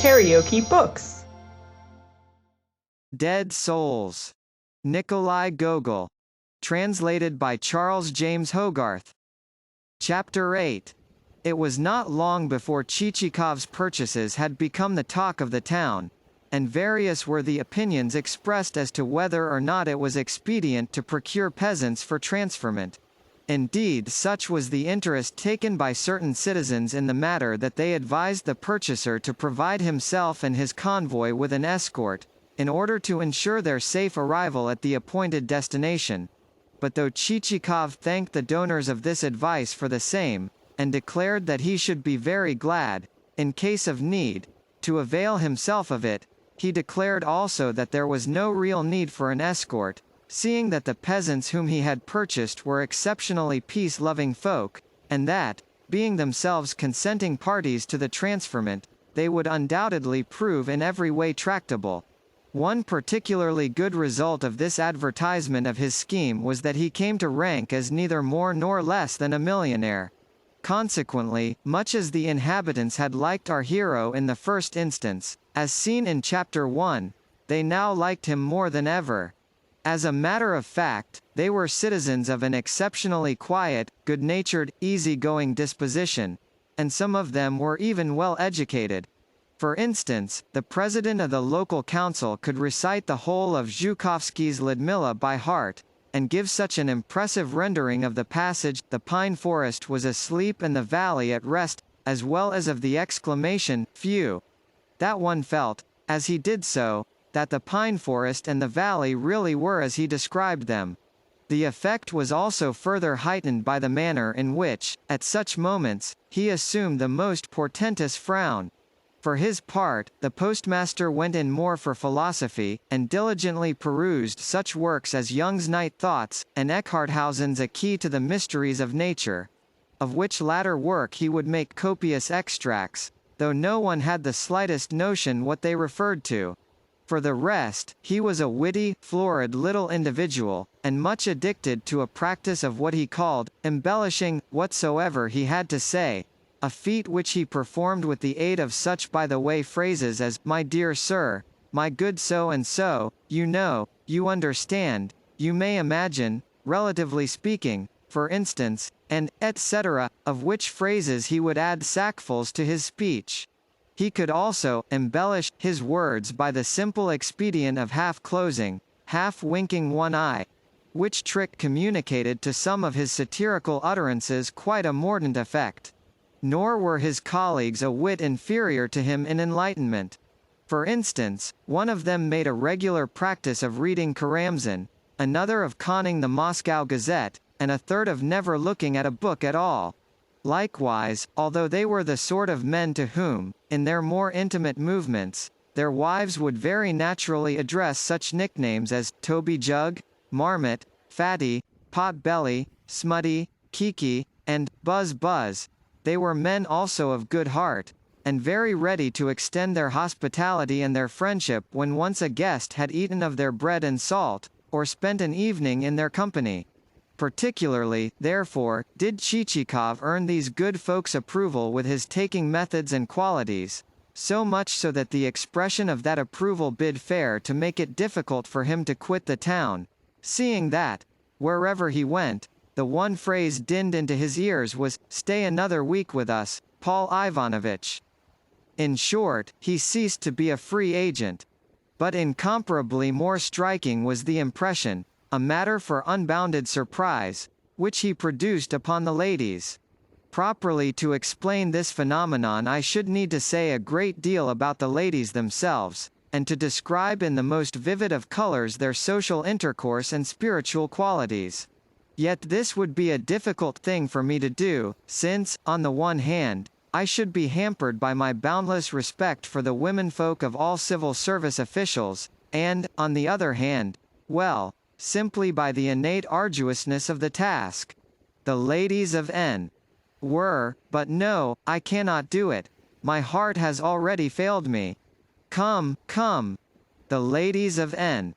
KaraokeBooks. Dead Souls. Nikolai Gogol. Translated by Charles James Hogarth. Chapter 8. It was not long before Chichikov's purchases had become the talk of the town, and various were the opinions expressed as to whether or not it was expedient to procure peasants for transferment. Indeed, such was the interest taken by certain citizens in the matter that they advised the purchaser to provide himself and his convoy with an escort, in order to ensure their safe arrival at the appointed destination. But though Chichikov thanked the donors of this advice for the same, and declared that he should be very glad, in case of need, to avail himself of it, he declared also that there was no real need for an escort, seeing that the peasants whom he had purchased were exceptionally peace-loving folk, and that, being themselves consenting parties to the transferment, they would undoubtedly prove in every way tractable. One particularly good result of this advertisement of his scheme was that he came to rank as neither more nor less than a millionaire. Consequently, much as the inhabitants had liked our hero in the first instance, as seen in Chapter 1, they now liked him more than ever. As a matter of fact, they were citizens of an exceptionally quiet, good-natured, easy-going disposition, and some of them were even well educated. For instance, the president of the local council could recite the whole of Zhukovsky's Ludmilla by heart, and give such an impressive rendering of the passage, "The pine forest was asleep and the valley at rest," as well as of the exclamation, "Phew!" that one felt, as he did so, that the pine forest and the valley really were as he described them. The effect was also further heightened by the manner in which, at such moments, he assumed the most portentous frown. For his part, the postmaster went in more for philosophy, and diligently perused such works as Jung's Night Thoughts, and Eckharthausen's A Key to the Mysteries of Nature, of which latter work he would make copious extracts, though no one had the slightest notion what they referred to. For the rest, he was a witty, florid little individual, and much addicted to a practice of what he called, embellishing, whatsoever he had to say, a feat which he performed with the aid of such by-the-way phrases as, "My dear sir," "My good so-and-so," "You know," "You understand," "You may imagine," "Relatively speaking," for instance, and etc., of which phrases he would add sackfuls to his speech. He could also embellish his words by the simple expedient of half closing, half winking one eye, which trick communicated to some of his satirical utterances quite a mordant effect. Nor were his colleagues a whit inferior to him in enlightenment. For instance, one of them made a regular practice of reading Karamzin, another of conning the Moscow Gazette, and a third of never looking at a book at all. Likewise, although they were the sort of men to whom, in their more intimate movements, their wives would very naturally address such nicknames as Toby Jug, Marmot, Fatty, Pot Belly, Smutty, Kiki, and Buzz Buzz, they were men also of good heart, and very ready to extend their hospitality and their friendship when once a guest had eaten of their bread and salt, or spent an evening in their company. Particularly, therefore, did Chichikov earn these good folks' approval with his taking methods and qualities, so much so that the expression of that approval bid fair to make it difficult for him to quit the town, seeing that, wherever he went, the one phrase dinned into his ears was, "Stay another week with us, Paul Ivanovitch." In short, he ceased to be a free agent. But incomparably more striking was the impression, a matter for unbounded surprise, which he produced upon the ladies. Properly to explain this phenomenon I should need to say a great deal about the ladies themselves, and to describe in the most vivid of colors their social intercourse and spiritual qualities. Yet this would be a difficult thing for me to do, since, on the one hand, I should be hampered by my boundless respect for the womenfolk of all civil service officials, and, on the other hand, well, simply by the innate arduousness of the task. The ladies of N. were, but no, I cannot do it. My heart has already failed me. Come, come. The ladies of N.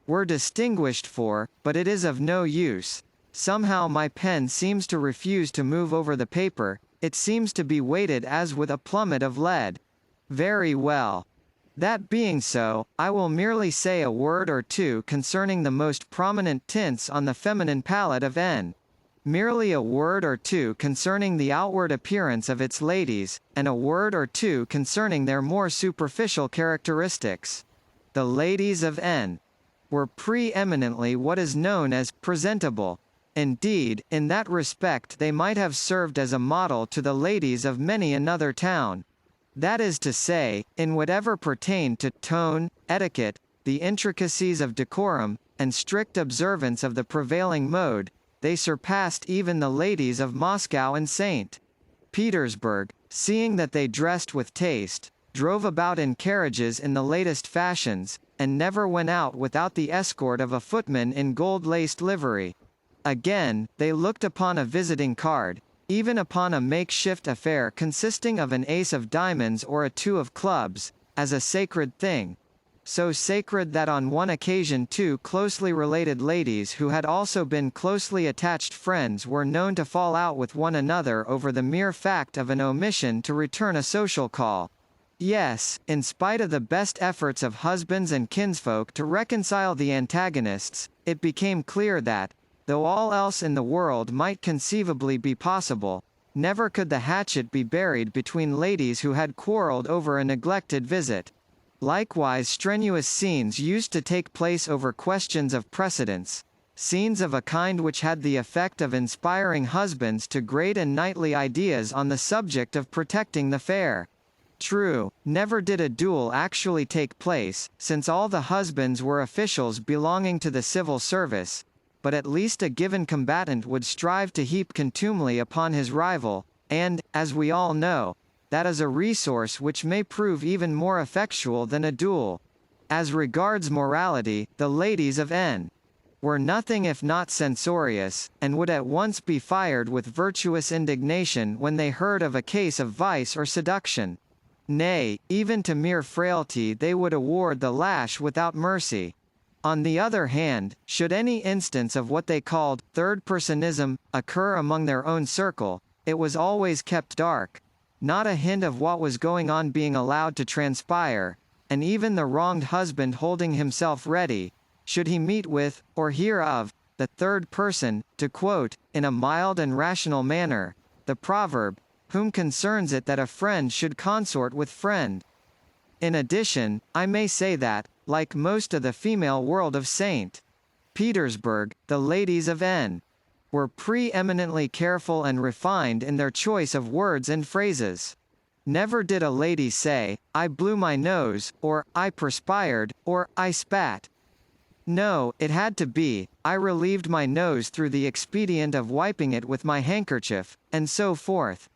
were distinguished for, but it is of no use. Somehow my pen seems to refuse to move over the paper, it seems to be weighted as with a plummet of lead. Very well. That being so, I will merely say a word or two concerning the most prominent tints on the feminine palette of N. Merely a word or two concerning the outward appearance of its ladies, and a word or two concerning their more superficial characteristics. The ladies of N were pre-eminently what is known as presentable. Indeed, in that respect they might have served as a model to the ladies of many another town. That is to say, in whatever pertained to tone, etiquette, the intricacies of decorum, and strict observance of the prevailing mode, they surpassed even the ladies of Moscow and St. Petersburg, seeing that they dressed with taste, drove about in carriages in the latest fashions, and never went out without the escort of a footman in gold-laced livery. Again, they looked upon a visiting card, even upon a makeshift affair consisting of an ace of diamonds or a two of clubs, as a sacred thing. So sacred that on one occasion two closely related ladies who had also been closely attached friends were known to fall out with one another over the mere fact of an omission to return a social call. Yes, in spite of the best efforts of husbands and kinsfolk to reconcile the antagonists, it became clear that, though all else in the world might conceivably be possible, never could the hatchet be buried between ladies who had quarrelled over a neglected visit. Likewise strenuous scenes used to take place over questions of precedence, scenes of a kind which had the effect of inspiring husbands to great and knightly ideas on the subject of protecting the fair. True, never did a duel actually take place, since all the husbands were officials belonging to the civil service, but at least a given combatant would strive to heap contumely upon his rival, and, as we all know, that is a resource which may prove even more effectual than a duel. As regards morality, the ladies of N were nothing if not censorious, and would at once be fired with virtuous indignation when they heard of a case of vice or seduction. Nay, even to mere frailty they would award the lash without mercy. On the other hand, should any instance of what they called third-personism occur among their own circle, it was always kept dark, not a hint of what was going on being allowed to transpire, and even the wronged husband holding himself ready, should he meet with, or hear of, the third person, to quote, in a mild and rational manner, the proverb, whom concerns it that a friend should consort with friend? In addition, I may say that, like most of the female world of St. Petersburg, the ladies of N were pre-eminently careful and refined in their choice of words and phrases. Never did a lady say, "I blew my nose," or "I perspired," or "I spat." No, it had to be, "I relieved my nose through the expedient of wiping it with my handkerchief," and so forth.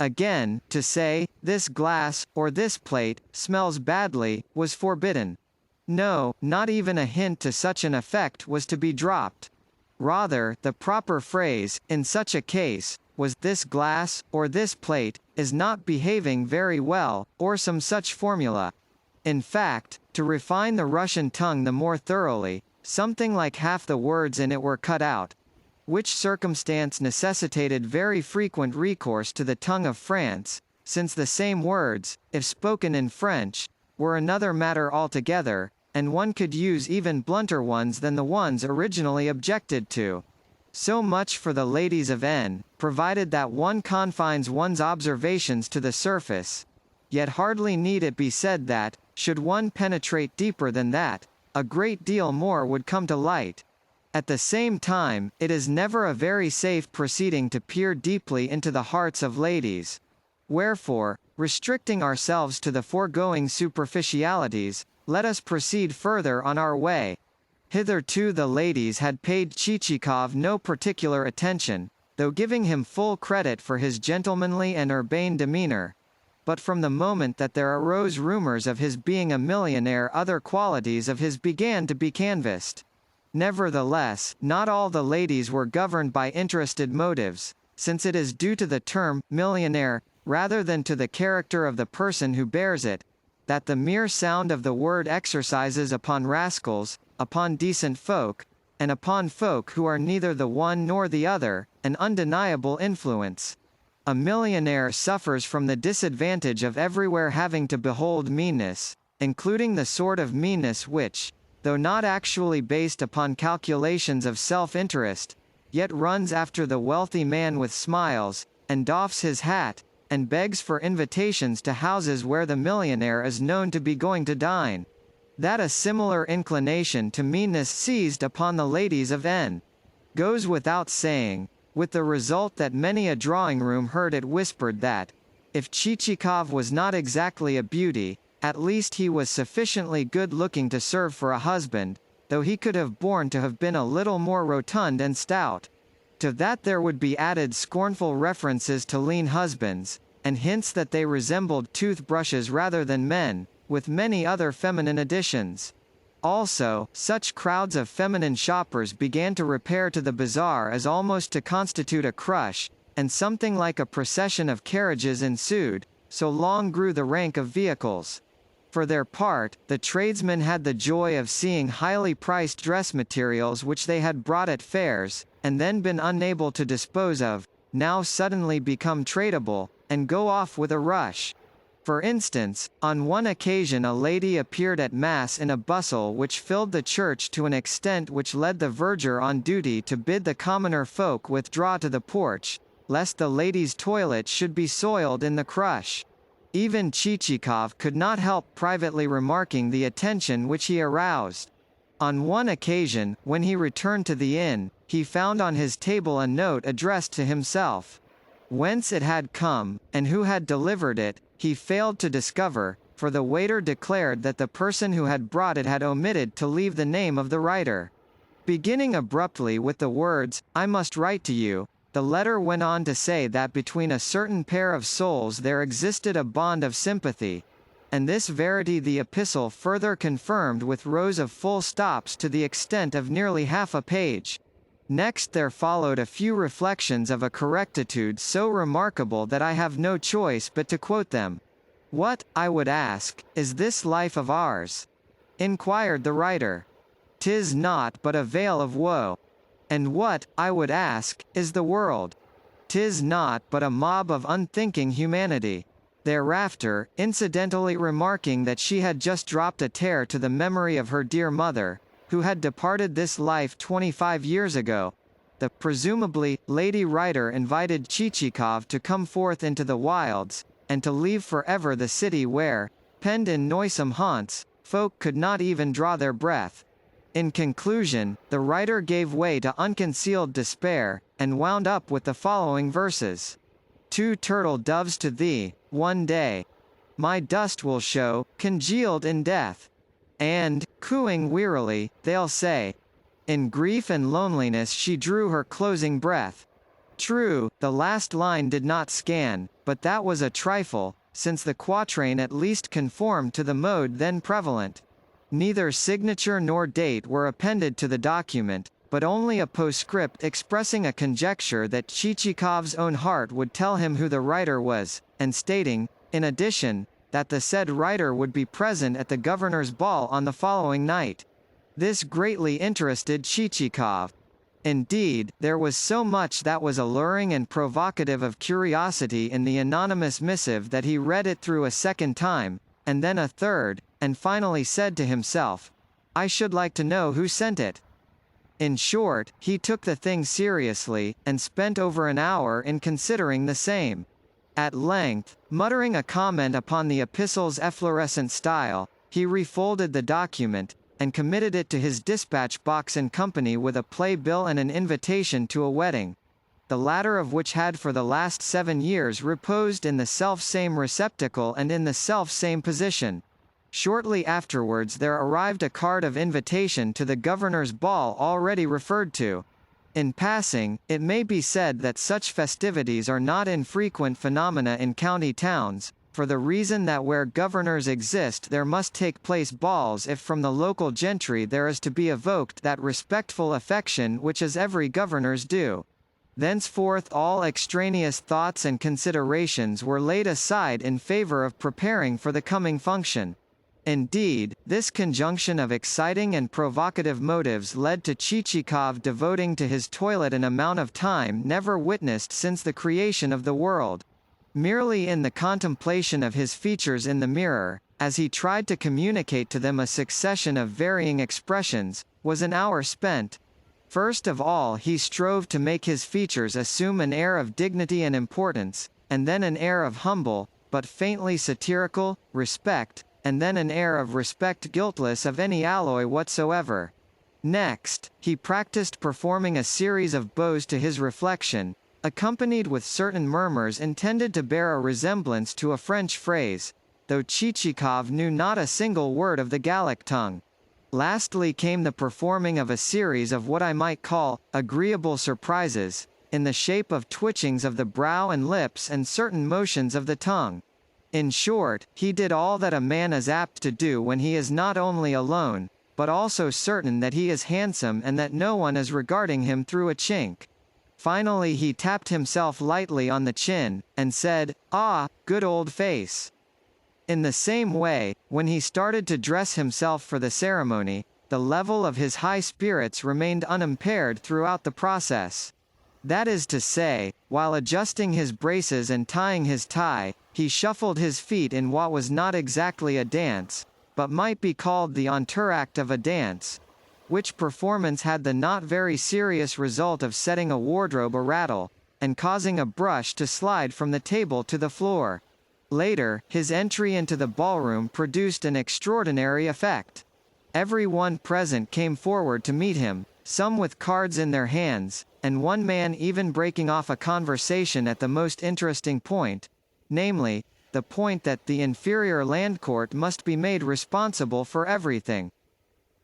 Again, to say, "This glass," or "this plate, smells badly," was forbidden. No, not even a hint to such an effect was to be dropped. Rather, the proper phrase, in such a case, was, "This glass," or "this plate, is not behaving very well," or some such formula. In fact, to refine the Russian tongue the more thoroughly, something like half the words in it were cut out, which circumstance necessitated very frequent recourse to the tongue of France, since the same words, if spoken in French, were another matter altogether, and one could use even blunter ones than the ones originally objected to. So much for the ladies of N, provided that one confines one's observations to the surface. Yet hardly need it be said that, should one penetrate deeper than that, a great deal more would come to light. At the same time, it is never a very safe proceeding to peer deeply into the hearts of ladies. Wherefore, restricting ourselves to the foregoing superficialities, let us proceed further on our way. Hitherto the ladies had paid Chichikov no particular attention, though giving him full credit for his gentlemanly and urbane demeanor. But from the moment that there arose rumors of his being a millionaire, other qualities of his began to be canvassed. Nevertheless, not all the ladies were governed by interested motives, since it is due to the term millionaire, rather than to the character of the person who bears it, that the mere sound of the word exercises upon rascals, upon decent folk, and upon folk who are neither the one nor the other, an undeniable influence. A millionaire suffers from the disadvantage of everywhere having to behold meanness, including the sort of meanness which, though not actually based upon calculations of self-interest, yet runs after the wealthy man with smiles, and doffs his hat, and begs for invitations to houses where the millionaire is known to be going to dine. That a similar inclination to meanness seized upon the ladies of N. goes without saying, with the result that many a drawing-room heard it whispered that, if Chichikov was not exactly a beauty, at least he was sufficiently good-looking to serve for a husband, though he could have borne to have been a little more rotund and stout. To that there would be added scornful references to lean husbands, and hints that they resembled toothbrushes rather than men, with many other feminine additions. Also, such crowds of feminine shoppers began to repair to the bazaar as almost to constitute a crush, and something like a procession of carriages ensued, so long grew the rank of vehicles. For their part, the tradesmen had the joy of seeing highly priced dress materials which they had brought at fairs, and then been unable to dispose of, now suddenly become tradable, and go off with a rush. For instance, on one occasion a lady appeared at Mass in a bustle which filled the church to an extent which led the verger on duty to bid the commoner folk withdraw to the porch, lest the lady's toilet should be soiled in the crush. Even Chichikov could not help privately remarking the attention which he aroused. On one occasion, when he returned to the inn, he found on his table a note addressed to himself. Whence it had come, and who had delivered it, he failed to discover, for the waiter declared that the person who had brought it had omitted to leave the name of the writer. Beginning abruptly with the words, "I must write to you," the letter went on to say that between a certain pair of souls there existed a bond of sympathy, and this verity the epistle further confirmed with rows of full stops to the extent of nearly half a page. Next there followed a few reflections of a correctitude so remarkable that I have no choice but to quote them. "What, I would ask, is this life of ours?" inquired the writer. "'Tis naught but a veil of woe." "And what, I would ask, is the world?" "'Tis naught but a mob of unthinking humanity." Thereafter, incidentally remarking that she had just dropped a tear to the memory of her dear mother, who had departed this life 25 years ago, the, presumably, lady writer invited Chichikov to come forth into the wilds, and to leave forever the city where, penned in noisome haunts, folk could not even draw their breath. In conclusion, the writer gave way to unconcealed despair, and wound up with the following verses. "Two turtle doves to thee, one day. My dust will show, congealed in death. And, cooing wearily, they'll say, in grief and loneliness she drew her closing breath." True, the last line did not scan, but that was a trifle, since the quatrain at least conformed to the mode then prevalent. Neither signature nor date were appended to the document, but only a postscript expressing a conjecture that Chichikov's own heart would tell him who the writer was, and stating, in addition, that the said writer would be present at the governor's ball on the following night. This greatly interested Chichikov. Indeed, there was so much that was alluring and provocative of curiosity in the anonymous missive that he read it through a second time, and then a third, and finally said to himself, "I should like to know who sent it." In short, he took the thing seriously, and spent over an hour in considering the same. At length, muttering a comment upon the epistle's efflorescent style, he refolded the document, and committed it to his dispatch box in company with a playbill and an invitation to a wedding, the latter of which had for the last 7 years reposed in the self-same receptacle and in the self-same position. Shortly afterwards there arrived a card of invitation to the governor's ball already referred to. In passing, it may be said that such festivities are not infrequent phenomena in county towns, for the reason that where governors exist there must take place balls if from the local gentry there is to be evoked that respectful affection which is every governor's due. Thenceforth all extraneous thoughts and considerations were laid aside in favor of preparing for the coming function. Indeed, this conjunction of exciting and provocative motives led to Chichikov devoting to his toilet an amount of time never witnessed since the creation of the world. Merely in the contemplation of his features in the mirror, as he tried to communicate to them a succession of varying expressions, was an hour spent. First of all he strove to make his features assume an air of dignity and importance, and then an air of humble, but faintly satirical, respect, and then an air of respect guiltless of any alloy whatsoever. Next, he practiced performing a series of bows to his reflection, accompanied with certain murmurs intended to bear a resemblance to a French phrase, though Chichikov knew not a single word of the Gallic tongue. Lastly came the performing of a series of what I might call agreeable surprises, in the shape of twitchings of the brow and lips and certain motions of the tongue. In short, he did all that a man is apt to do when he is not only alone, but also certain that he is handsome and that no one is regarding him through a chink. Finally he tapped himself lightly on the chin, and said, "Ah, good old face." In the same way, when he started to dress himself for the ceremony, the level of his high spirits remained unimpaired throughout the process. That is to say, while adjusting his braces and tying his tie, he shuffled his feet in what was not exactly a dance, but might be called the entr'acte of a dance, which performance had the not very serious result of setting a wardrobe a-rattle, and causing a brush to slide from the table to the floor. Later, his entry into the ballroom produced an extraordinary effect. Every one present came forward to meet him, some with cards in their hands, and one man even breaking off a conversation at the most interesting point, namely, the point that the inferior land court must be made responsible for everything.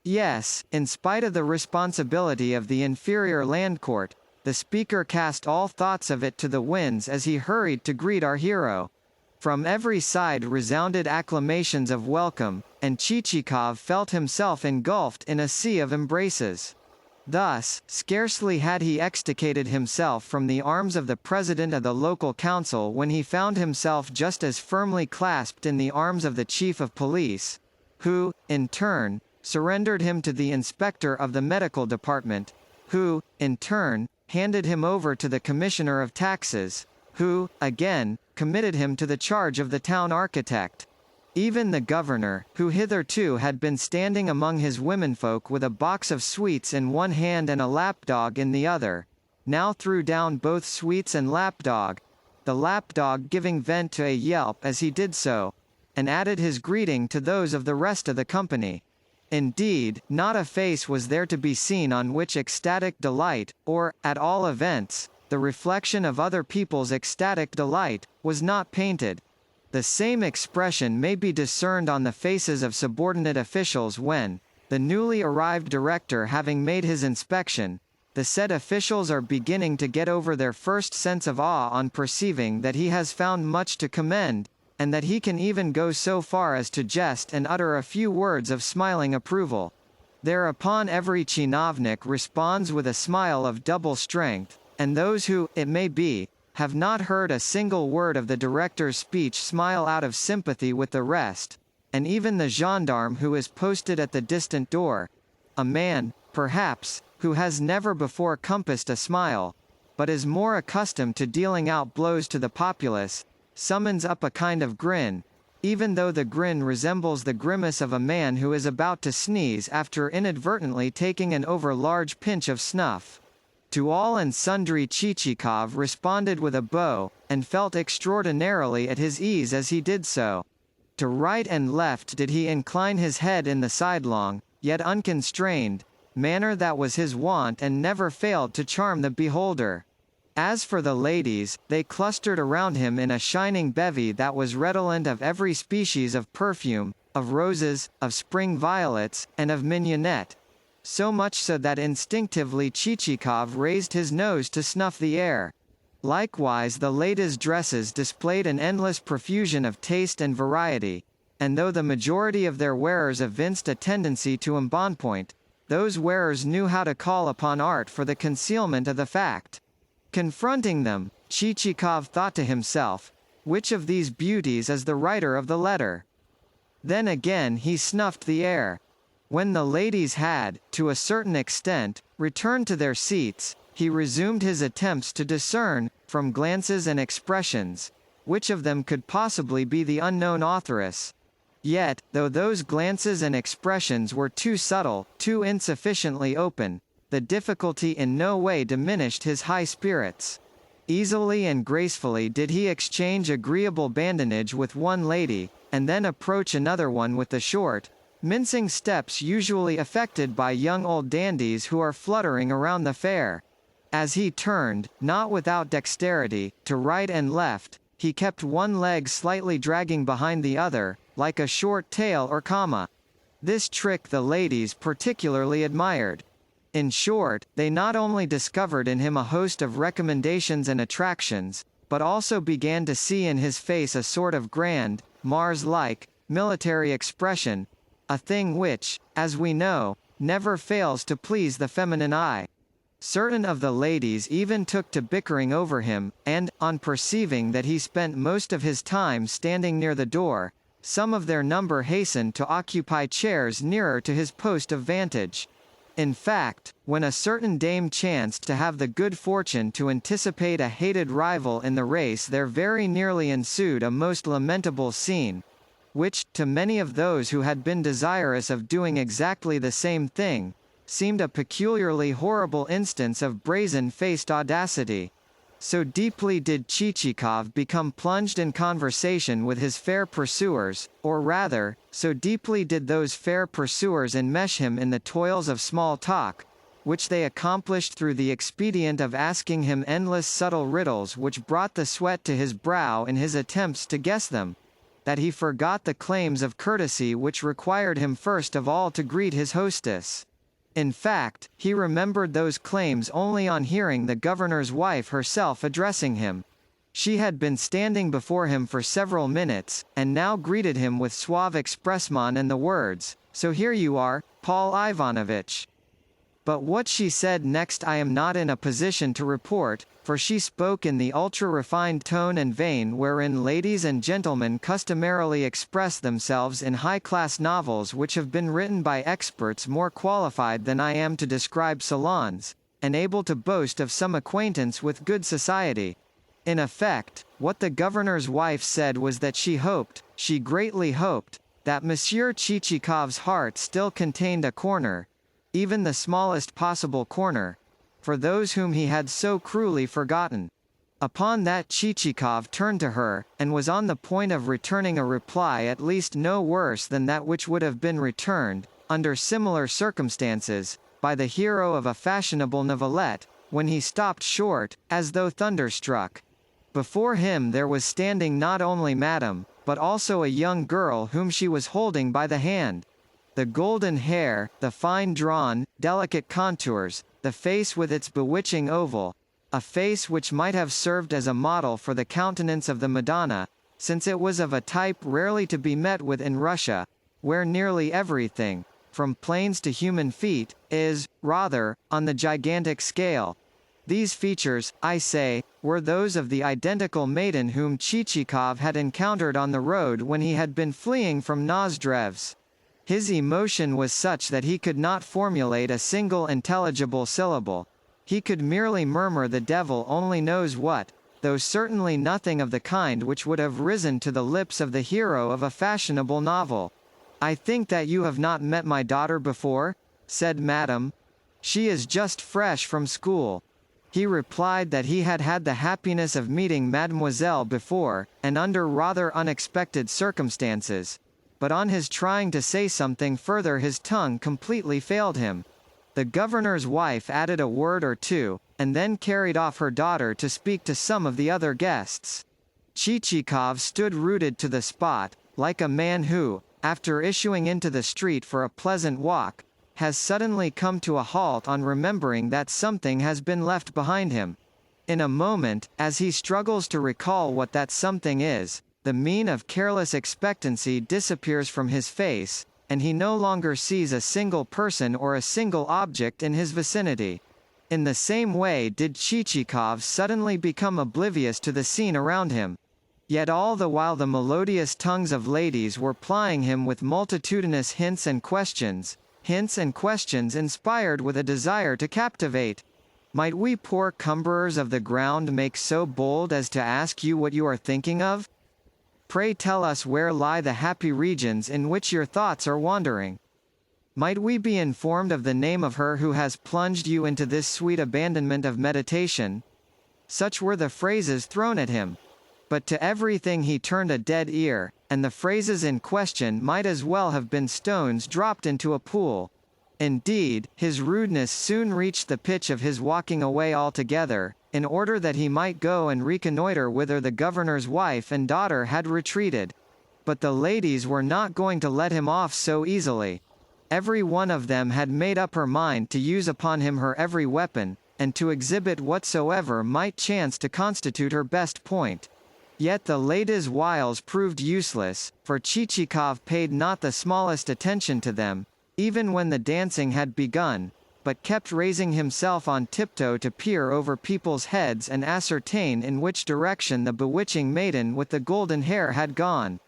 Yes, in spite of the responsibility of the inferior land court, the speaker cast all thoughts of it to the winds as he hurried to greet our hero. From every side resounded acclamations of welcome, and Chichikov felt himself engulfed in a sea of embraces. Thus, scarcely had he extricated himself from the arms of the president of the local council when he found himself just as firmly clasped in the arms of the chief of police, who, in turn, surrendered him to the inspector of the medical department, who, in turn, handed him over to the commissioner of taxes, who, again, committed him to the charge of the town architect. Even the governor, who hitherto had been standing among his womenfolk with a box of sweets in one hand and a lapdog in the other, now threw down both sweets and lapdog, the lapdog giving vent to a yelp as he did so, and added his greeting to those of the rest of the company. Indeed, not a face was there to be seen on which ecstatic delight, or, at all events, the reflection of other people's ecstatic delight, was not painted. The same expression may be discerned on the faces of subordinate officials when, the newly arrived director having made his inspection, the said officials are beginning to get over their first sense of awe on perceiving that he has found much to commend, and that he can even go so far as to jest and utter a few words of smiling approval. Thereupon every chinovnik responds with a smile of double strength, and those who, it may be, have not heard a single word of the director's speech smile out of sympathy with the rest, and even the gendarme who is posted at the distant door, a man, perhaps, who has never before compassed a smile, but is more accustomed to dealing out blows to the populace, summons up a kind of grin, even though the grin resembles the grimace of a man who is about to sneeze after inadvertently taking an over-large pinch of snuff. To all and sundry Chichikov responded with a bow, and felt extraordinarily at his ease as he did so. To right and left did he incline his head in the sidelong, yet unconstrained, manner that was his wont and never failed to charm the beholder. As for the ladies, they clustered around him in a shining bevy that was redolent of every species of perfume, of roses, of spring violets, and of mignonette. So much so that instinctively Chichikov raised his nose to snuff the air. Likewise the ladies' dresses displayed an endless profusion of taste and variety, and though the majority of their wearers evinced a tendency to embonpoint, those wearers knew how to call upon art for the concealment of the fact. Confronting them, Chichikov thought to himself, which of these beauties is the writer of the letter? Then again he snuffed the air. When the ladies had, to a certain extent, returned to their seats, he resumed his attempts to discern, from glances and expressions, which of them could possibly be the unknown authoress. Yet, though those glances and expressions were too subtle, too insufficiently open, the difficulty in no way diminished his high spirits. Easily and gracefully did he exchange agreeable badinage with one lady, and then approach another one with the short, mincing steps usually affected by young old dandies who are fluttering around the fair. As he turned, not without dexterity, to right and left, he kept one leg slightly dragging behind the other, like a short tail or comma. This trick the ladies particularly admired. In short, they not only discovered in him a host of recommendations and attractions, but also began to see in his face a sort of grand, Mars-like, military expression, a thing which, as we know, never fails to please the feminine eye. Certain of the ladies even took to bickering over him, and, on perceiving that he spent most of his time standing near the door, some of their number hastened to occupy chairs nearer to his post of vantage. In fact, when a certain dame chanced to have the good fortune to anticipate a hated rival in the race, there very nearly ensued a most lamentable scene, which, to many of those who had been desirous of doing exactly the same thing, seemed a peculiarly horrible instance of brazen-faced audacity. So deeply did Chichikov become plunged in conversation with his fair pursuers, or rather, so deeply did those fair pursuers enmesh him in the toils of small talk, which they accomplished through the expedient of asking him endless subtle riddles which brought the sweat to his brow in his attempts to guess them, that he forgot the claims of courtesy which required him first of all to greet his hostess. In fact, he remembered those claims only on hearing the governor's wife herself addressing him. She had been standing before him for several minutes, and now greeted him with suave expressement and the words, "So here you are, Paul Ivanovitch." But what she said next I am not in a position to report, for she spoke in the ultra-refined tone and vein wherein ladies and gentlemen customarily express themselves in high-class novels which have been written by experts more qualified than I am to describe salons, and able to boast of some acquaintance with good society. In effect, what the governor's wife said was that she hoped, she greatly hoped, that Monsieur Chichikov's heart still contained a corner, even the smallest possible corner, for those whom he had so cruelly forgotten. Upon that Chichikov turned to her, and was on the point of returning a reply at least no worse than that which would have been returned, under similar circumstances, by the hero of a fashionable novelette, when he stopped short, as though thunderstruck. Before him there was standing not only Madame, but also a young girl whom she was holding by the hand. The golden hair, the fine drawn, delicate contours, the face with its bewitching oval, a face which might have served as a model for the countenance of the Madonna, since it was of a type rarely to be met with in Russia, where nearly everything, from plains to human feet, is, rather, on the gigantic scale. These features, I say, were those of the identical maiden whom Chichikov had encountered on the road when he had been fleeing from Nozdrev's. His emotion was such that he could not formulate a single intelligible syllable. He could merely murmur the devil only knows what, though certainly nothing of the kind which would have risen to the lips of the hero of a fashionable novel. "I think that you have not met my daughter before?" said Madame. "She is just fresh from school." He replied that he had had the happiness of meeting Mademoiselle before, and under rather unexpected circumstances. But on his trying to say something further his tongue completely failed him. The governor's wife added a word or two, and then carried off her daughter to speak to some of the other guests. Chichikov stood rooted to the spot, like a man who, after issuing into the street for a pleasant walk, has suddenly come to a halt on remembering that something has been left behind him. In a moment, as he struggles to recall what that something is, the mien of careless expectancy disappears from his face, and he no longer sees a single person or a single object in his vicinity. In the same way did Chichikov suddenly become oblivious to the scene around him. Yet all the while the melodious tongues of ladies were plying him with multitudinous hints and questions inspired with a desire to captivate. Might we poor cumberers of the ground make so bold as to ask you what you are thinking of? Pray tell us where lie the happy regions in which your thoughts are wandering. Might we be informed of the name of her who has plunged you into this sweet abandonment of meditation? Such were the phrases thrown at him. But to everything he turned a dead ear, and the phrases in question might as well have been stones dropped into a pool. Indeed, his rudeness soon reached the pitch of his walking away altogether, in order that he might go and reconnoiter whither the governor's wife and daughter had retreated. But the ladies were not going to let him off so easily. Every one of them had made up her mind to use upon him her every weapon, and to exhibit whatsoever might chance to constitute her best point. Yet the ladies' wiles proved useless, for Chichikov paid not the smallest attention to them, even when the dancing had begun, but kept raising himself on tiptoe to peer over people's heads and ascertain in which direction the bewitching maiden with the golden hair had gone.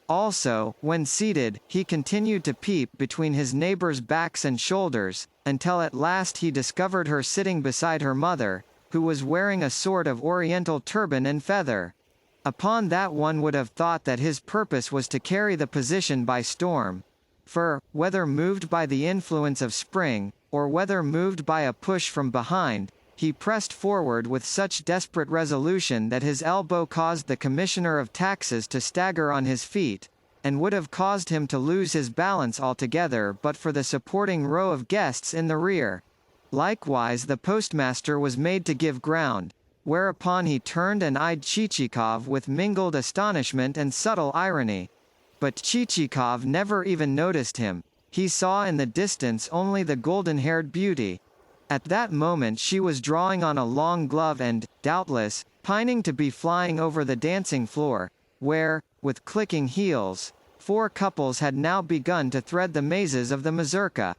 Also, when seated, he continued to peep between his neighbors' backs and shoulders, until at last he discovered her sitting beside her mother, who was wearing a sort of oriental turban and feather. Upon that one would have thought that his purpose was to carry the position by storm. For, whether moved by the influence of spring, or whether moved by a push from behind, he pressed forward with such desperate resolution that his elbow caused the Commissioner of Taxes to stagger on his feet, and would have caused him to lose his balance altogether but for the supporting row of guests in the rear. Likewise the postmaster was made to give ground, whereupon he turned and eyed Chichikov with mingled astonishment and subtle irony. But Chichikov never even noticed him. He saw in the distance only the golden-haired beauty. At that moment she was drawing on a long glove and, doubtless, pining to be flying over the dancing floor, where, with clicking heels, 4 couples had now begun to thread the mazes of the mazurka.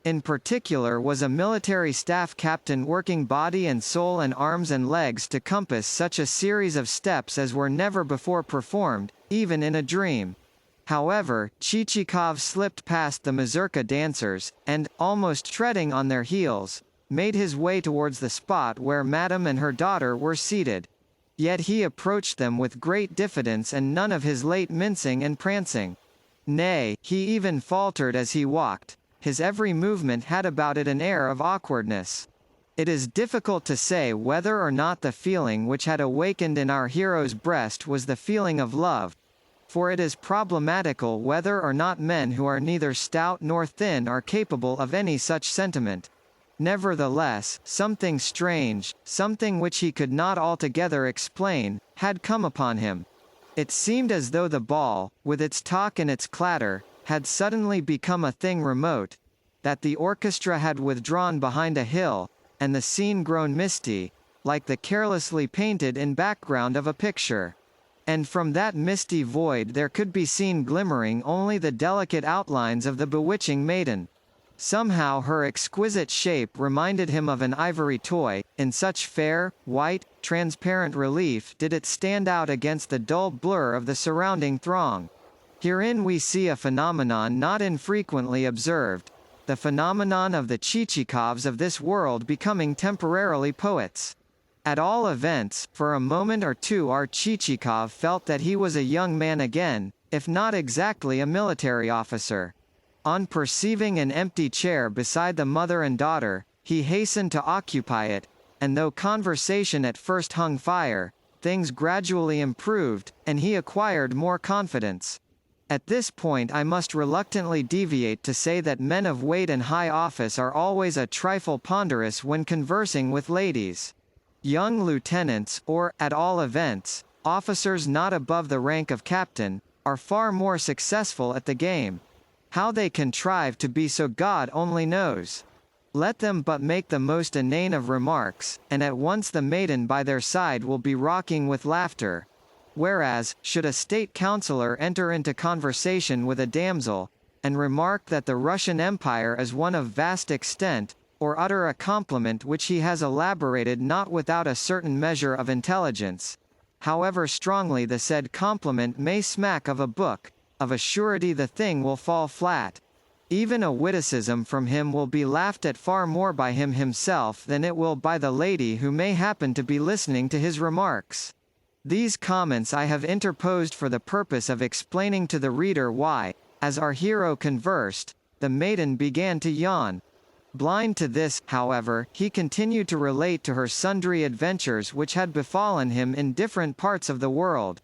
In particular was a military staff captain working body and soul and arms and legs to compass such a series of steps as were never before performed, even in a dream. However, Chichikov slipped past the mazurka dancers, and, almost treading on their heels, made his way towards the spot where Madame and her daughter were seated. Yet he approached them with great diffidence and none of his late mincing and prancing. Nay, he even faltered as he walked. His every movement had about it an air of awkwardness. It is difficult to say whether or not the feeling which had awakened in our hero's breast was the feeling of love, for it is problematical whether or not men who are neither stout nor thin are capable of any such sentiment. Nevertheless, something strange, something which he could not altogether explain, had come upon him. It seemed as though the ball, with its talk and its clatter, had suddenly become a thing remote, that the orchestra had withdrawn behind a hill, and the scene grown misty, like the carelessly painted-in background of a picture. And from that misty void there could be seen glimmering only the delicate outlines of the bewitching maiden. Somehow her exquisite shape reminded him of an ivory toy, in such fair, white, transparent relief did it stand out against the dull blur of the surrounding throng. Herein we see a phenomenon not infrequently observed, the phenomenon of the Chichikovs of this world becoming temporarily poets. At all events, for a moment or two our Chichikov felt that he was a young man again, if not exactly a military officer. On perceiving an empty chair beside the mother and daughter, he hastened to occupy it, and though conversation at first hung fire, things gradually improved, and he acquired more confidence. At this point I must reluctantly deviate to say that men of weight and high office are always a trifle ponderous when conversing with ladies. Young lieutenants, or, at all events, officers not above the rank of captain, are far more successful at the game. How they contrive to be so God only knows. Let them but make the most inane of remarks, and at once the maiden by their side will be rocking with laughter. Whereas, should a state councillor enter into conversation with a damsel, and remark that the Russian Empire is one of vast extent, or utter a compliment which he has elaborated not without a certain measure of intelligence, however strongly the said compliment may smack of a book, of a surety the thing will fall flat. Even a witticism from him will be laughed at far more by him himself than it will by the lady who may happen to be listening to his remarks. These comments I have interposed for the purpose of explaining to the reader why, as our hero conversed, the maiden began to yawn. Blind to this, however, he continued to relate to her sundry adventures which had befallen him in different parts of the world.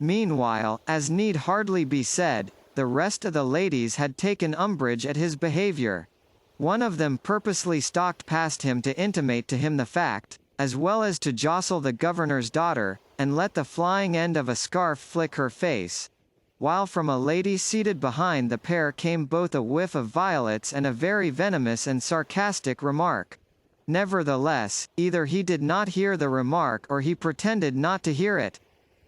Meanwhile, as need hardly be said, the rest of the ladies had taken umbrage at his behavior. One of them purposely stalked past him to intimate to him the fact, as well as to jostle the governor's daughter, and let the flying end of a scarf flick her face, while from a lady seated behind the pair came both a whiff of violets and a very venomous and sarcastic remark. Nevertheless, either he did not hear the remark or he pretended not to hear it.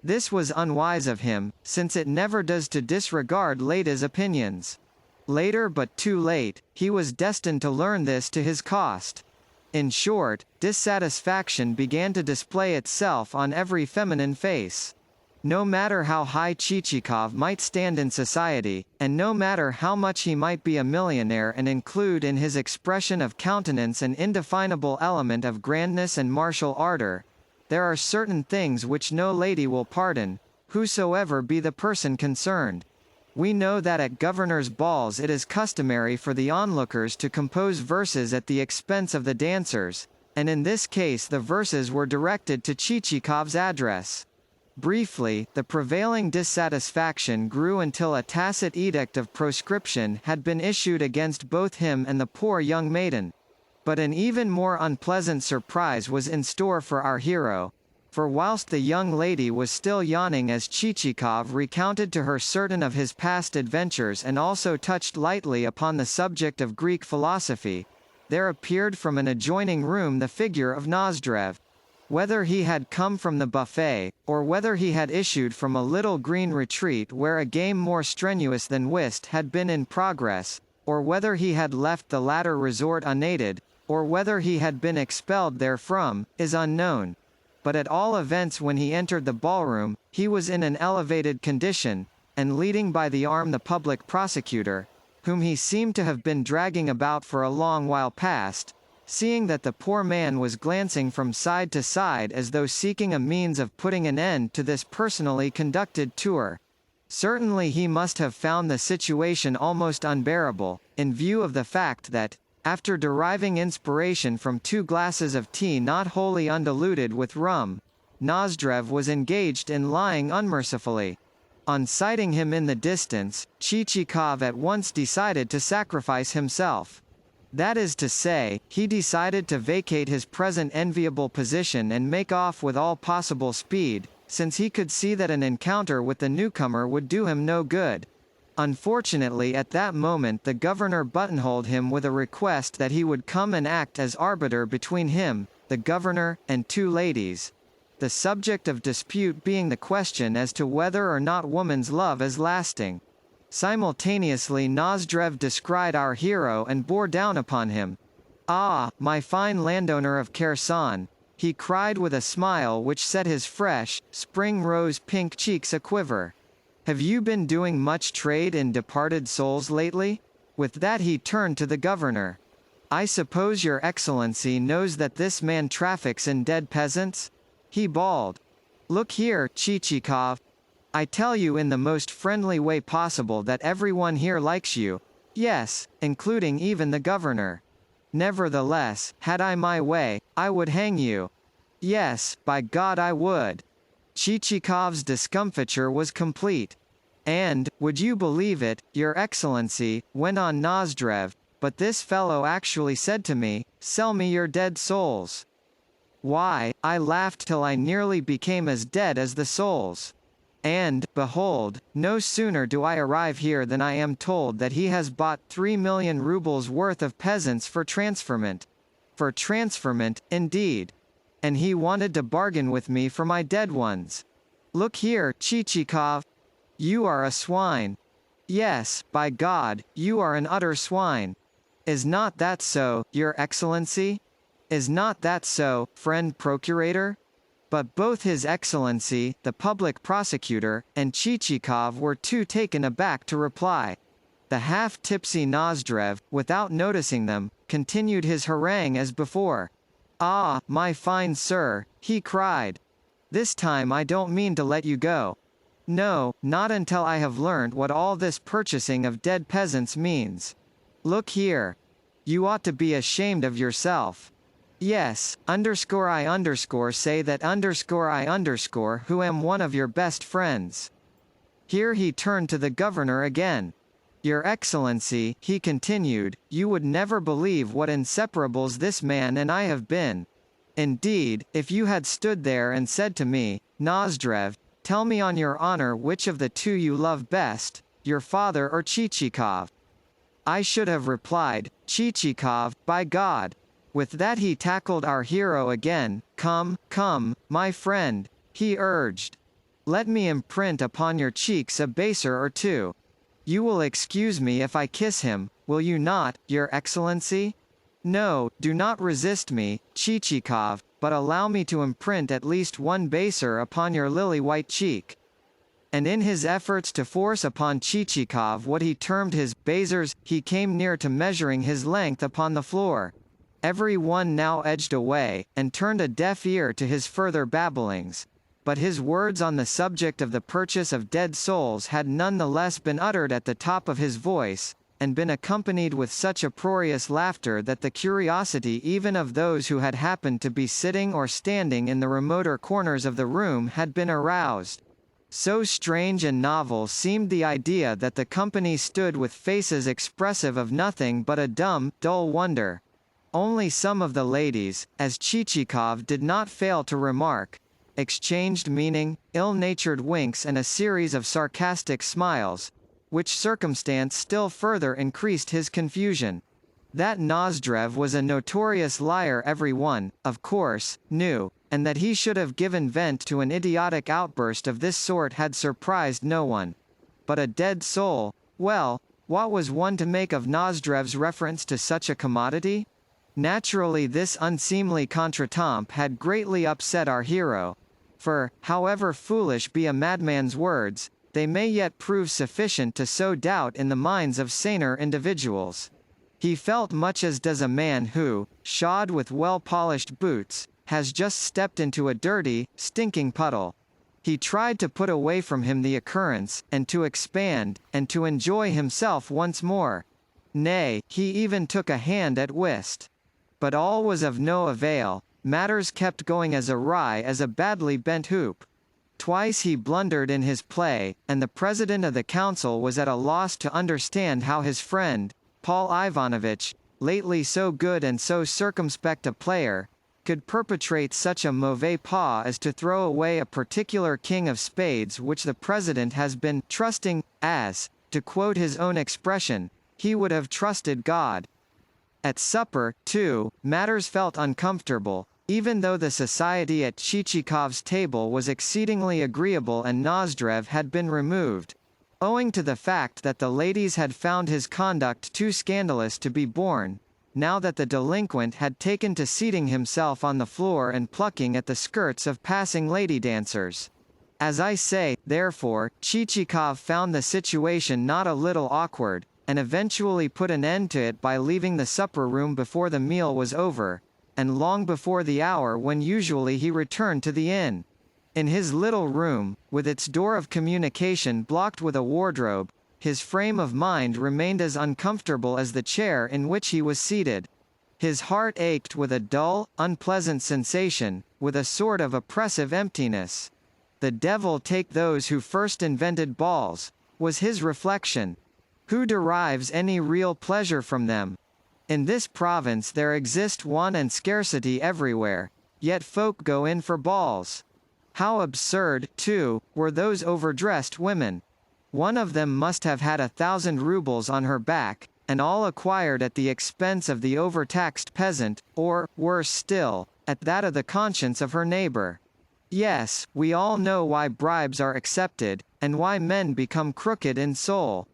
This was unwise of him, since it never does to disregard ladies' opinions. Later but too late, he was destined to learn this to his cost. In short, dissatisfaction began to display itself on every feminine face. No matter how high Chichikov might stand in society, and no matter how much he might be a millionaire and include in his expression of countenance an indefinable element of grandness and martial ardor, there are certain things which no lady will pardon, whosoever be the person concerned. We know that at governors' balls it is customary for the onlookers to compose verses at the expense of the dancers, and in this case the verses were directed to Chichikov's address. Briefly, the prevailing dissatisfaction grew until a tacit edict of proscription had been issued against both him and the poor young maiden. But an even more unpleasant surprise was in store for our hero, for whilst the young lady was still yawning as Chichikov recounted to her certain of his past adventures and also touched lightly upon the subject of Greek philosophy, there appeared from an adjoining room the figure of Nozdrev. Whether he had come from the buffet, or whether he had issued from a little green retreat where a game more strenuous than whist had been in progress, or whether he had left the latter resort unaided, or whether he had been expelled therefrom, is unknown. But at all events when he entered the ballroom, he was in an elevated condition, and leading by the arm the public prosecutor, whom he seemed to have been dragging about for a long while past, seeing that the poor man was glancing from side to side as though seeking a means of putting an end to this personally conducted tour. Certainly he must have found the situation almost unbearable, in view of the fact that, after deriving inspiration from 2 glasses of tea not wholly undiluted with rum, Nozdrev was engaged in lying unmercifully. On sighting him in the distance, Chichikov at once decided to sacrifice himself. That is to say, he decided to vacate his present enviable position and make off with all possible speed, since he could see that an encounter with the newcomer would do him no good. Unfortunately at that moment the governor buttonholed him with a request that he would come and act as arbiter between him, the governor, and 2 ladies. The subject of dispute being the question as to whether or not woman's love is lasting. Simultaneously Nozdrev descried our hero and bore down upon him. "Ah, my fine landowner of Kherson," he cried with a smile which set his fresh, spring rose-pink cheeks a-quiver. "Have you been doing much trade in departed souls lately?" With that he turned to the governor. "I suppose your excellency knows that this man traffics in dead peasants?" he bawled. "Look here, Chichikov. I tell you in the most friendly way possible that everyone here likes you. Yes, including even the governor. Nevertheless, had I my way, I would hang you. Yes, by God I would." Chichikov's discomfiture was complete. "And, would you believe it, your excellency," went on Nozdrev, "but this fellow actually said to me, 'Sell me your dead souls.' Why, I laughed till I nearly became as dead as the souls. And, behold, no sooner do I arrive here than I am told that he has bought 3 million rubles worth of peasants for transferment. For transferment, indeed. And he wanted to bargain with me for my dead ones. Look here, Chichikov. You are a swine. Yes, by God, you are an utter swine. Is not that so, your excellency? Is not that so, friend procurator?" But both His Excellency, the public prosecutor, and Chichikov were too taken aback to reply. The half-tipsy Nozdrev, without noticing them, continued his harangue as before. "Ah, my fine sir," he cried. "This time I don't mean to let you go. No, not until I have learnt what all this purchasing of dead peasants means. Look here. You ought to be ashamed of yourself. Yes, _I_ say that _I_ who am one of your best friends." Here he turned to the governor again. "Your Excellency," he continued, "you would never believe what inseparables this man and I have been. Indeed, if you had stood there and said to me, 'Nozdrev, tell me on your honor which of the two you love best, your father or Chichikov?' I should have replied, 'Chichikov, by God.'" With that he tackled our hero again. "Come, come, my friend," he urged. "Let me imprint upon your cheeks a baser or two. You will excuse me if I kiss him, will you not, your Excellency? No, do not resist me, Chichikov, but allow me to imprint at least one baser upon your lily-white cheek." And in his efforts to force upon Chichikov what he termed his basers, he came near to measuring his length upon the floor. Every one now edged away, and turned a deaf ear to his further babblings. But his words on the subject of the purchase of dead souls had none the less been uttered at the top of his voice, and been accompanied with such uproarious laughter that the curiosity even of those who had happened to be sitting or standing in the remoter corners of the room had been aroused. So strange and novel seemed the idea that the company stood with faces expressive of nothing but a dumb, dull wonder. Only some of the ladies, as Chichikov did not fail to remark, exchanged meaning, ill-natured winks and a series of sarcastic smiles, which circumstance still further increased his confusion. That Nozdrev was a notorious liar every one, of course, knew, and that he should have given vent to an idiotic outburst of this sort had surprised no one. But a dead soul, well, what was one to make of Nozdrev's reference to such a commodity? Naturally this unseemly contretemps had greatly upset our hero. For, however foolish be a madman's words, they may yet prove sufficient to sow doubt in the minds of saner individuals. He felt much as does a man who, shod with well-polished boots, has just stepped into a dirty, stinking puddle. He tried to put away from him the occurrence, and to expand, and to enjoy himself once more. Nay, he even took a hand at whist. But all was of no avail. Matters kept going as awry as a badly bent hoop. Twice he blundered in his play, and the president of the council was at a loss to understand how his friend, Paul Ivanovitch, lately so good and so circumspect a player, could perpetrate such a mauvais pas as to throw away a particular king of spades which the president has been trusting, as, to quote his own expression, he would have trusted God. At supper, too, matters felt uncomfortable, even though the society at Chichikov's table was exceedingly agreeable and Nozdrev had been removed, owing to the fact that the ladies had found his conduct too scandalous to be borne, now that the delinquent had taken to seating himself on the floor and plucking at the skirts of passing lady-dancers. As I say, therefore, Chichikov found the situation not a little awkward, and eventually put an end to it by leaving the supper-room before the meal was over, and long before the hour when usually he returned to the inn. In his little room, with its door of communication blocked with a wardrobe, his frame of mind remained as uncomfortable as the chair in which he was seated. His heart ached with a dull, unpleasant sensation, with a sort of oppressive emptiness. "The devil take those who first invented balls," was his reflection. "Who derives any real pleasure from them? In this province there exist want and scarcity everywhere, yet folk go in for balls. How absurd, too, were those overdressed women. One of them must have had 1,000 rubles on her back, and all acquired at the expense of the overtaxed peasant, or, worse still, at that of the conscience of her neighbor. Yes, we all know why bribes are accepted, and why men become crooked in soul.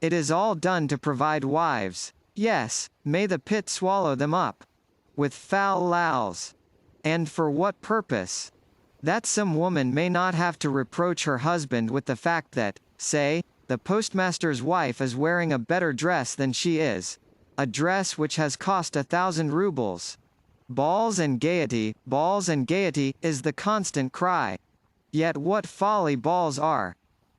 It is all done to provide wives. Yes, may the pit swallow them up. With foul lows. And for what purpose? That some woman may not have to reproach her husband with the fact that, say, the postmaster's wife is wearing a better dress than she is. A dress which has cost 1,000 rubles. Balls and gaiety, is the constant cry. Yet what folly balls are!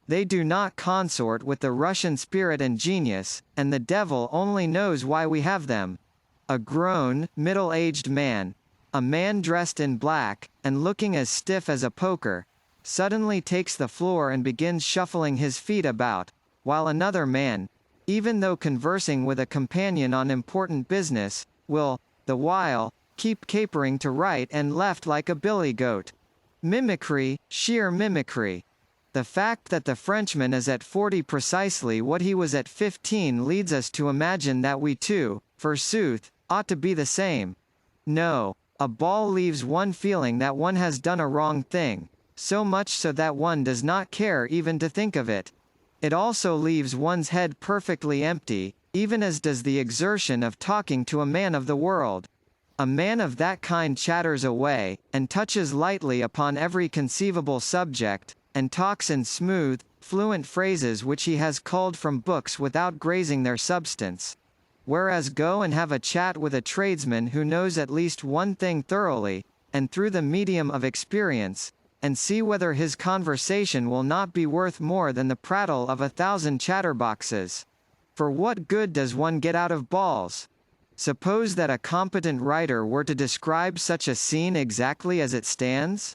They do not consort with the Russian spirit and genius, and the devil only knows why we have them. A grown, middle-aged man, a man dressed in black, and looking as stiff as a poker, suddenly takes the floor and begins shuffling his feet about, while another man, even though conversing with a companion on important business, will, the while, keep capering to right and left like a billy goat. Mimicry, sheer mimicry. The fact that the Frenchman is at 40 precisely what he was at 15 leads us to imagine that we too, forsooth, ought to be the same. No, a ball leaves one feeling that one has done a wrong thing, so much so that one does not care even to think of it. It also leaves one's head perfectly empty, even as does the exertion of talking to a man of the world. A man of that kind chatters away, and touches lightly upon every conceivable subject, and talks in smooth, fluent phrases which he has culled from books without grazing their substance. Whereas go and have a chat with a tradesman who knows at least one thing thoroughly, and through the medium of experience, and see whether his conversation will not be worth more than the prattle of 1,000 chatterboxes. For what good does one get out of balls? Suppose that a competent writer were to describe such a scene exactly as it stands?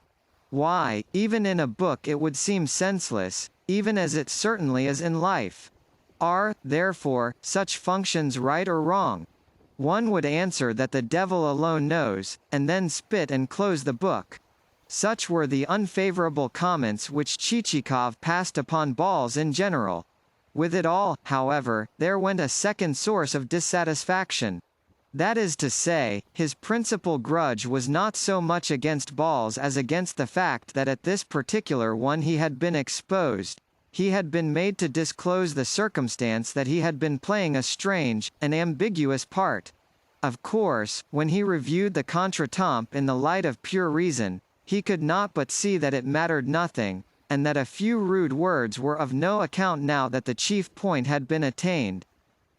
Why, even in a book it would seem senseless, even as it certainly is in life. Are, therefore, such functions right or wrong? One would answer that the devil alone knows, and then spit and close the book. Such were the unfavorable comments which Chichikov passed upon balls in general. With it all, however, there went a second source of dissatisfaction. That is to say, his principal grudge was not so much against balls as against the fact that at this particular one he had been exposed. He had been made to disclose the circumstance that he had been playing a strange, an ambiguous part. Of course, when he reviewed the contretemps in the light of pure reason, he could not but see that it mattered nothing, and that a few rude words were of no account now that the chief point had been attained.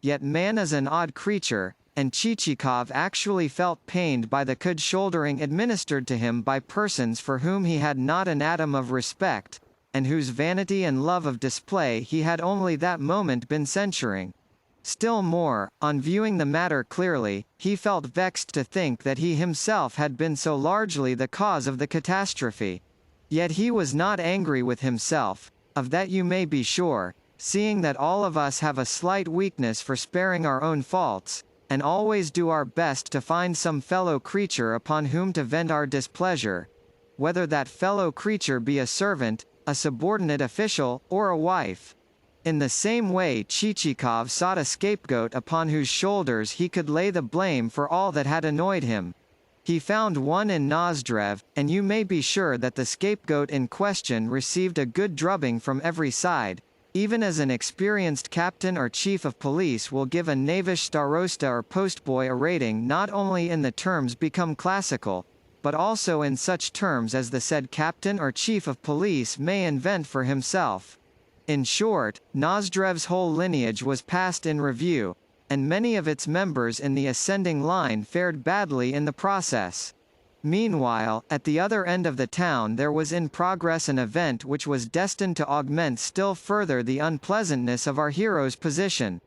Yet man is an odd creature, and Chichikov actually felt pained by the cold-shouldering administered to him by persons for whom he had not an atom of respect, and whose vanity and love of display he had only that moment been censuring. Still more, on viewing the matter clearly, he felt vexed to think that he himself had been so largely the cause of the catastrophe. Yet he was not angry with himself, of that you may be sure, seeing that all of us have a slight weakness for sparing our own faults, and always do our best to find some fellow creature upon whom to vent our displeasure, whether that fellow creature be a servant, a subordinate official, or a wife. In the same way Chichikov sought a scapegoat upon whose shoulders he could lay the blame for all that had annoyed him. He found one in Nozdrev, and you may be sure that the scapegoat in question received a good drubbing from every side, even as an experienced captain or chief of police will give a knavish starosta or postboy a rating not only in the terms become classical, but also in such terms as the said captain or chief of police may invent for himself. In short, Nozdrev's whole lineage was passed in review, and many of its members in the ascending line fared badly in the process. Meanwhile, at the other end of the town there was in progress an event which was destined to augment still further the unpleasantness of our hero's position.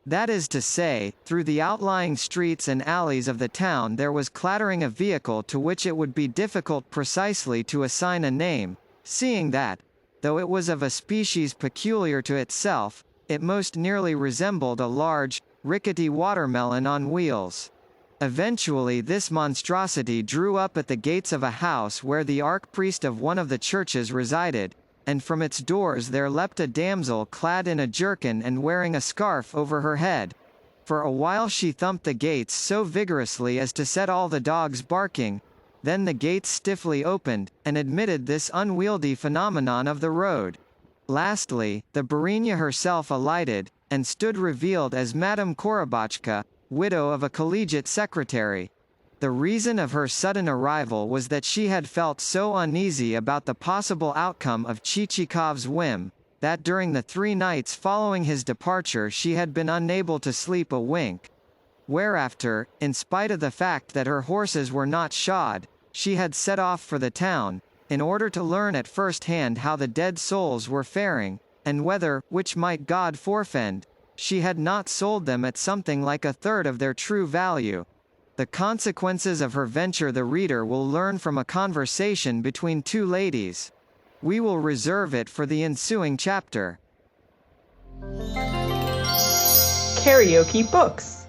That is to say, through the outlying streets and alleys of the town there was clattering a vehicle to which it would be difficult precisely to assign a name, seeing that, though it was of a species peculiar to itself, it most nearly resembled a large, rickety watermelon on wheels. Eventually this monstrosity drew up at the gates of a house where the archpriest of one of the churches resided, and from its doors there leapt a damsel clad in a jerkin and wearing a scarf over her head. For a while she thumped the gates so vigorously as to set all the dogs barking, then the gates stiffly opened, and admitted this unwieldy phenomenon of the road. Lastly, the Barinya herself alighted, and stood revealed as Madame Korobotchka, widow of a collegiate secretary. The reason of her sudden arrival was that she had felt so uneasy about the possible outcome of Chichikov's whim, that during the 3 nights following his departure she had been unable to sleep a wink. Whereafter, in spite of the fact that her horses were not shod, she had set off for the town, in order to learn at first hand how the dead souls were faring, and whether, which might God forfend, she had not sold them at something like 1/3 of their true value. The consequences of her venture the reader will learn from a conversation between 2 ladies. We will reserve it for the ensuing chapter. Karaoke Books.